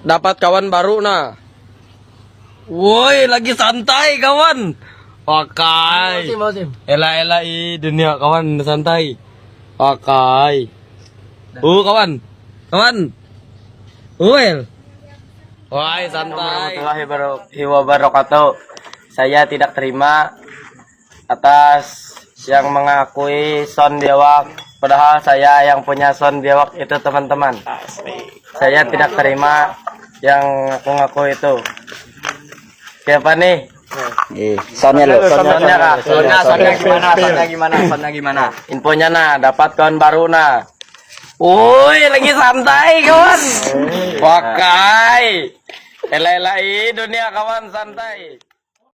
Dapat kawan baru nah. Woi, lagi santai kawan. Pakai. Ela dunia kawan santai. Pakai. Kawan. Kawan. Well. Woi, santai. Warahmatullahi wabarakatuh. Saya tidak terima atas yang mengakui Son Biawak, padahal saya yang punya Son Biawak itu teman-teman. Saya tidak terima yang ngaku-ngaku itu. Siapa nih? Sonnya lo, Sonnya gimana? Infonya nah, dapat kawan baru nah. Woi, lagi santai kawan. Pakai. Elai dunia kawan santai.